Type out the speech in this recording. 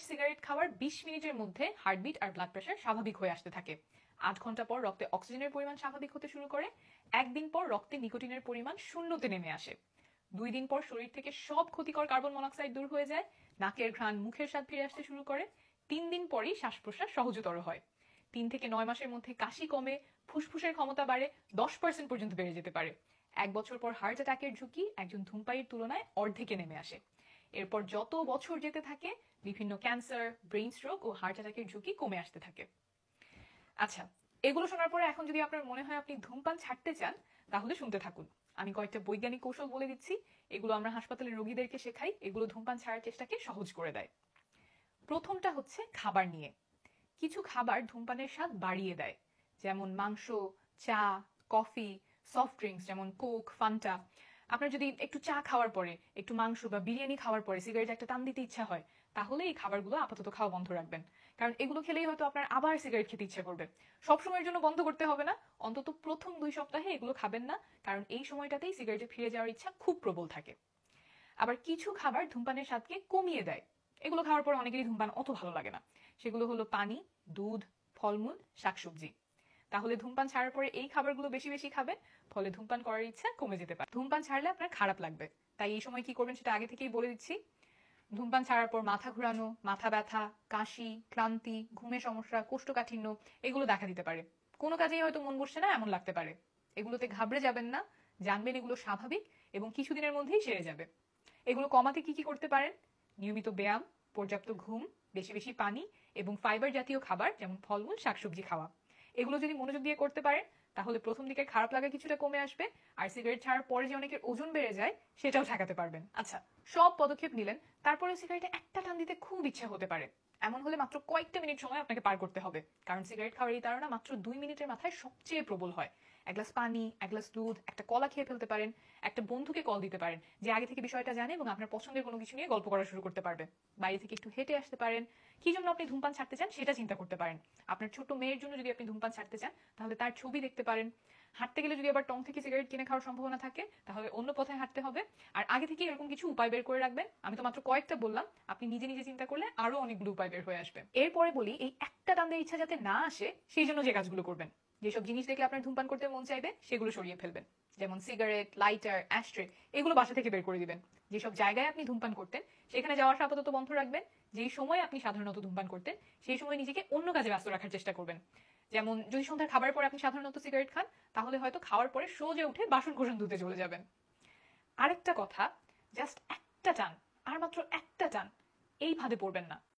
Cigarette খাওয়ার 20 মিনিটের মধ্যে হার্টবিট আর ব্লাড প্রেশার স্বাভাবিক হয়ে আসতে থাকে। 8 ঘন্টা পর রক্তে অক্সিজেনের পরিমাণ স্বাভাবিক হতে শুরু করে। একদিন পর রক্তে নিকোটিনের পরিমাণ শূন্যতে নেমে আসে। 2 দিন পর শরীর থেকে সব ক্ষতিকর কার্বন মনোক্সাইড দূর হয়ে যায়। নাকের ঘ্রাণ, মুখের স্বাদ ফিরে আসতে শুরু করে। 3 দিন পরই শ্বাস প্রশ্বাস সহজতর হয়। 3 থেকে 9 মাসের মধ্যে কাশি কমে, ফুসফুসের ক্ষমতা বাড়ে, 10% পর্যন্ত বেড়ে যেতে পারে। 1 বছর পর হার্ট অ্যাটাকের ঝুঁকি একজন ধূমপায়ীর তুলনায় অর্ধেকে নেমে আসে। এরপর যত বছর যেতে থাকে বিভিন্ন ক্যান্সার, ব্রেইন স্ট্রোক ও হার্ট অ্যাটাকের ঝুঁকি কমে আসতে থাকে। আচ্ছা, এগুলো শোনার পরে এখন যদি আপনার মনে হয় আপনি ধূমপান ছাড়তে চান, তাহলে শুনতে থাকুন। আমি কয়েকটা বৈজ্ঞানিক কৌশল বলে দিচ্ছি। এগুলো আমরা হাসপাতালের রোগীদেরকে শেখাই। এগুলো ধূমপান ছাড়ার চেষ্টাকে সহজ করে দেয়। প্রথমটা হচ্ছে খাবার নিয়ে। কিছু খাবার ধূমপানের স্বাদ বাড়িয়ে দেয়, যেমন মাংস, চা, কফি, সফট ড্রিঙ্কস যেমন কোক, ফান্টা। আপনার যদি একটু চা খাওয়ার পরে, একটু মাংস বা বিরিয়ানি খাওয়ার পরে সিগারেট একটা টান দিতে ইচ্ছা হয়, তাহলে এই খাবারগুলো আপাতত খাওয়া বন্ধ রাখবেন। কারণ এগুলো খেলেই হয়তো আপনার আবার সিগারেট খেতে ইচ্ছে করবে। সবসময়ের জন্য বন্ধ করতে হবে না, অন্তত প্রথম 2 সপ্তাহে এগুলো খাবেন না, কারণ এই সময়টাতেই সিগারেটে ফিরে যাওয়ার ইচ্ছা খুব প্রবল থাকে। আবার কিছু খাবার ধূমপানের স্বাদকে কমিয়ে দেয়। এগুলো খাওয়ার পর অনেকেরই ধূমপান অত ভালো লাগে না। সেগুলো হলো পানি, দুধ, ফলমূল, শাকসবজি। তাহলে ধূমপান ছাড়ার পরে এই খাবারগুলো বেশি বেশি খাবেন, ফলে ধূমপান করার ইচ্ছা কমে যেতে পারে। ধূমপান ছাড়লে আপনার খারাপ লাগবে, তাই এই সময় কি করবেন সেটা আগে থেকেই বলে দিচ্ছি। ধূমপান ছাড়ার পর মাথা ঘোরানো, মাথা ব্যথা, কাশি, ক্লান্তি, ঘুমের সমস্যা, কোষ্ঠকাঠিন্য এগুলো দেখা দিতে পারে। কোনো কাজেই হয়তো মন বসছে না এমন লাগতে পারে। এগুলোতে ঘাবড়ে যাবেন না, জানবেন এগুলো স্বাভাবিক এবং কিছুদিনের মধ্যেই সেরে যাবে। এগুলো কমাতে কি কি করতে পারেন? নিয়মিত ব্যায়াম, পর্যাপ্ত ঘুম, বেশি বেশি পানি এবং ফাইবার জাতীয় খাবার যেমন ফলমূল, শাকসবজি খাওয়া। এগুলো যদি মনোযোগ দিয়ে করতে পারেন, তাহলে প্রথম দিকের খারাপ লাগা কিছুটা কমে আসবে, আর সিগারেট ছাড়ার পরে যে অনেকের ওজন বেড়ে যায় সেটাও ঠেকাতে পারবেন। আচ্ছা, সব পদক্ষেপ নিলেন, তারপরেও সিগারেটে একটা টান দিতে খুব ইচ্ছা হতে পারে। এমন হলে মাত্র কয়েকটা মিনিট সময় আপনাকে পার করতে হবে, কারণ সিগারেট খাওয়ার এই তাড়না মাত্র 2 মিনিটের মাথায় সবচেয়ে প্রবল হয়। 1 গ্লাস পানি, 1 গ্লাস দুধ, একটা কলা খেয়ে ফেলতে পারেন। একটা বন্ধুকে কল দিতে পারেন যে আগে থেকে বিষয়টা জানে এবং আপনার পছন্দের কোনো কিছু নিয়ে গল্প করা শুরু করতে পারবে। বাইরে থেকে একটু হেঁটে আসতে পারেন। কি জন্য আপনি ধূমপান ছাড়তে চান সেটা চিন্তা করতে পারেন। আপনার ছোট মেয়ের জন্য যদি আপনি ধূমপান ছাড়তে চান, তাহলে তার ছবি দেখতে পারেন। হাঁটতে গেলে যদি আবার টং থেকে সিগারেট কিনে খাওয়ার সম্ভাবনা থাকে, তাহলে অন্য পথে হাঁটতে হবে। আর আগে থেকে এরকম কিছু উপায় বের করে রাখবেন। আমি তো মাত্র কয়েকটা বললাম, আপনি নিজে নিজে চিন্তা করলে আরো অনেকগুলো উপায় বের হয়ে আসবে। এরপরে বলি, এই একটা টান দিয়ে ইচ্ছা যাতে না আসে সেই জন্য যে কাজগুলো করবেন। যেসব জিনিস দেখলে আপনার ধূমপান করতে মন চাইবে সেগুলো সরিয়ে ফেলবেন, যেমন সিগারেট, লাইটার, অ্যাশট্রে এগুলো বাসা থেকে বের করে দিবেন। যেসব জায়গায় আপনি ধূমপান করতেন সেখানে যাওয়া আসা আপাতত বন্ধ রাখবেন। যেই সময় আপনি সাধারণত ধূমপান করতেন সেই সময় নিজেকে অন্য কাজে ব্যস্ত রাখার চেষ্টা করবেন। যেমন যদি সন্ধ্যার খাবারের পরে আপনি সাধারণত সিগারেট খান, তাহলে হয়তো খাওয়ার পরে সোজা উঠে বাসন কোসন ধুতে চলে যাবেন। আরেকটা কথা, জাস্ট একটা টান, আর মাত্র একটা টান, এই ফাঁদে পড়বেন না।